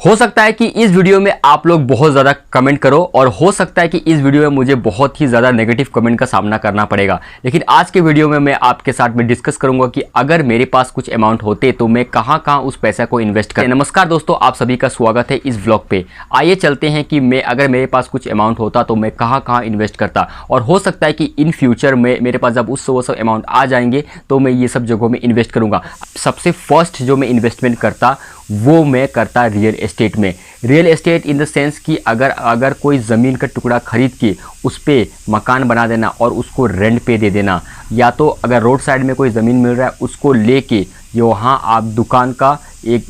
हो सकता है कि इस वीडियो में आप लोग बहुत ज़्यादा कमेंट करो और हो सकता है कि इस वीडियो में मुझे बहुत ही ज़्यादा नेगेटिव कमेंट का सामना करना पड़ेगा। लेकिन आज के वीडियो में मैं आपके साथ में डिस्कस करूंगा कि अगर मेरे पास कुछ अमाउंट होते तो मैं कहां उस पैसा को इन्वेस्ट करें। नमस्कार दोस्तों, आप सभी का स्वागत है इस व्लॉग पे। आइए चलते हैं कि मैं अगर मेरे पास कुछ अमाउंट होता तो मैं कहां इन्वेस्ट करता, और हो सकता है कि इन फ्यूचर में मेरे पास जब वो सब अमाउंट आ जाएंगे तो मैं ये सब जगहों में इन्वेस्ट करूँगा। सबसे फर्स्ट जो मैं इन्वेस्टमेंट करता वो मैं करता रियल एस्टेट में। Real estate in the sense कि अगर कोई ज़मीन का टुकड़ा खरीद के उस पर मकान बना देना और उसको रेंट पे दे देना, या तो अगर रोड साइड में कोई ज़मीन मिल रहा है उसको लेके वहाँ आप दुकान का एक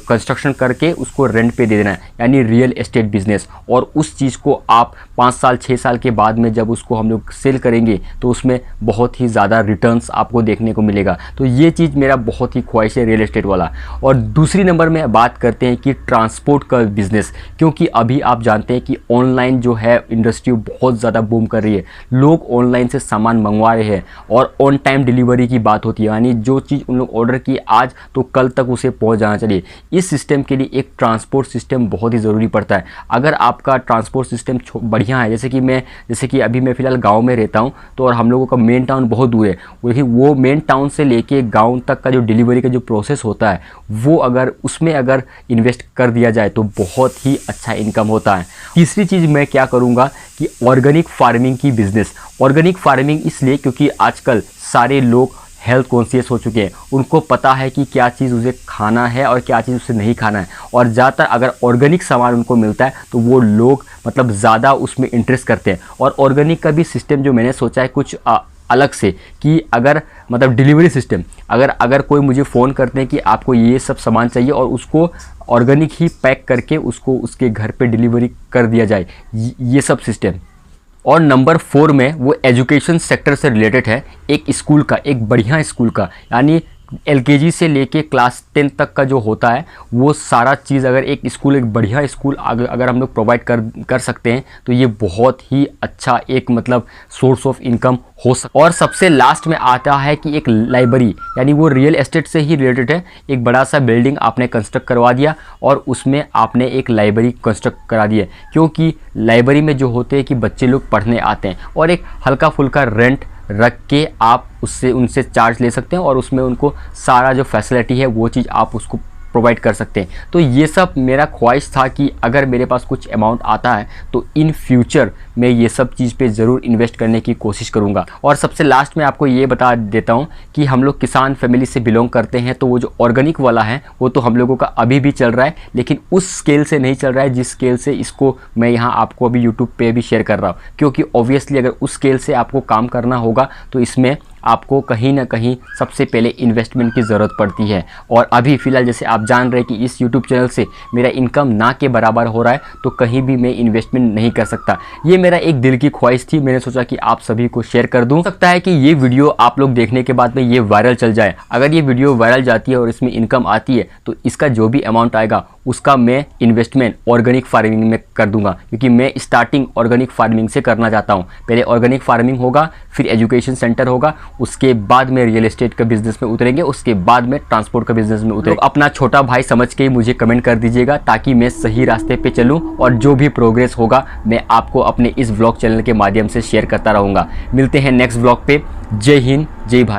कंस्ट्रक्शन करके उसको रेंट पे दे देना है, यानी रियल एस्टेट बिजनेस। और उस चीज़ को आप 5 साल 6 साल के बाद में जब उसको हम लोग सेल करेंगे तो उसमें बहुत ही ज़्यादा रिटर्न्स आपको देखने को मिलेगा। तो ये चीज़ मेरा बहुत ही ख्वाहिश है रियल एस्टेट वाला। और दूसरी नंबर में बात करते हैं कि ट्रांसपोर्ट का बिज़नेस, क्योंकि अभी आप जानते हैं कि ऑनलाइन जो है इंडस्ट्री बहुत ज़्यादा बूम कर रही है। लोग ऑनलाइन से सामान मंगवा रहे हैं और ऑन टाइम डिलीवरी की बात होती है, यानी जो चीज़ उन लोग ऑर्डर की आज तो कल तक उसे पहुंच जाना चाहिए। इस सिस्टम के लिए एक ट्रांसपोर्ट सिस्टम बहुत ही ज़रूरी पड़ता है। अगर आपका ट्रांसपोर्ट सिस्टम बढ़िया है, जैसे कि अभी मैं फ़िलहाल गांव में रहता हूं, तो और हम लोगों का मेन टाउन बहुत दूर है, लेकिन वो मेन टाउन से लेके गांव तक का जो डिलीवरी का जो प्रोसेस होता है वो उसमें अगर इन्वेस्ट कर दिया जाए तो बहुत ही अच्छा इनकम होता है। तीसरी चीज़ मैं क्या करूँगा कि ऑर्गेनिक फार्मिंग की बिज़नेस। ऑर्गेनिक फार्मिंग इसलिए क्योंकि आजकल सारे लोग हेल्थ कॉन्शियस हो चुके हैं, उनको पता है कि क्या चीज़ उसे खाना है और क्या चीज़ उसे नहीं खाना है, और ज़्यादातर अगर ऑर्गेनिक सामान उनको मिलता है तो वो लोग मतलब ज़्यादा उसमें इंटरेस्ट करते हैं। और ऑर्गेनिक का भी सिस्टम जो मैंने सोचा है कुछ अलग से, कि अगर मतलब डिलीवरी सिस्टम, अगर कोई मुझे फ़ोन करते हैं कि आपको ये सब सामान चाहिए और उसको ऑर्गेनिक ही पैक करके उसको उसके घर पे डिलीवरी कर दिया जाए, ये सब सिस्टम। और नंबर 4 में वो एजुकेशन सेक्टर से रिलेटेड है, एक स्कूल का, एक बढ़िया स्कूल का, यानी LKG से लेके क्लास 10 तक का जो होता है वो सारा चीज़ अगर एक बढ़िया स्कूल अगर हम लोग प्रोवाइड कर सकते हैं तो ये बहुत ही अच्छा एक मतलब सोर्स ऑफ इनकम हो सकता है। और सबसे लास्ट में आता है कि एक लाइब्रेरी, यानी वो रियल एस्टेट से ही रिलेटेड है। एक बड़ा सा बिल्डिंग आपने कंस्ट्रक्ट करवा दिया और उसमें आपने एक लाइब्रेरी कंस्ट्रक्ट करा दिया, क्योंकि लाइब्रेरी में जो होते हैं कि बच्चे लोग पढ़ने आते हैं और एक हल्का फुल्का रेंट रख के आप उनसे चार्ज ले सकते हैं और उसमें उनको सारा जो फैसिलिटी है वो चीज़ आप उसको प्रोवाइड कर सकते हैं। तो ये सब मेरा ख्वाहिश था कि अगर मेरे पास कुछ अमाउंट आता है तो इन फ्यूचर मैं ये सब चीज़ पे ज़रूर इन्वेस्ट करने की कोशिश करूँगा। और सबसे लास्ट में आपको ये बता देता हूँ कि हम लोग किसान फैमिली से बिलोंग करते हैं, तो वो जो ऑर्गेनिक वाला है वो तो हम लोगों का अभी भी चल रहा है, लेकिन उस स्केल से नहीं चल रहा है जिस स्केल से इसको मैं यहाँ आपको अभी यूट्यूब पे भी शेयर कर रहा हूँ। क्योंकि ऑब्वियसली अगर उस स्केल से आपको काम करना होगा तो इसमें आपको कहीं ना कहीं सबसे पहले इन्वेस्टमेंट की ज़रूरत पड़ती है। और अभी फ़िलहाल जैसे आप जान रहे हैं कि इस यूट्यूब चैनल से मेरा इनकम ना के बराबर हो रहा है, तो कहीं भी मैं इन्वेस्टमेंट नहीं कर सकता। ये मेरा एक दिल की ख्वाहिश थी, मैंने सोचा कि आप सभी को शेयर कर दूं। हो सकता है कि ये वीडियो आप लोग देखने के बाद में ये वायरल चल जाए। अगर ये वीडियो वायरल जाती है और इसमें इनकम आती है तो इसका जो भी अमाउंट आएगा उसका मैं इन्वेस्टमेंट ऑर्गेनिक फार्मिंग में कर दूंगा, क्योंकि मैं स्टार्टिंग ऑर्गेनिक फार्मिंग से करना चाहता हूं। पहले ऑर्गेनिक फार्मिंग होगा, फिर एजुकेशन सेंटर होगा, उसके बाद में रियल एस्टेट का बिजनेस में उतरेंगे, उसके बाद में ट्रांसपोर्ट का बिजनेस में उतरेंगे। तो अपना छोटा भाई समझ के ही मुझे कमेंट कर दीजिएगा ताकि मैं सही रास्ते पे चलूँ, और जो भी प्रोग्रेस होगा मैं आपको अपने इस व्लॉग चैनल के माध्यम से शेयर करता रहूँगा। मिलते हैं नेक्स्ट व्लॉग पे। जय हिंद, जय भारत।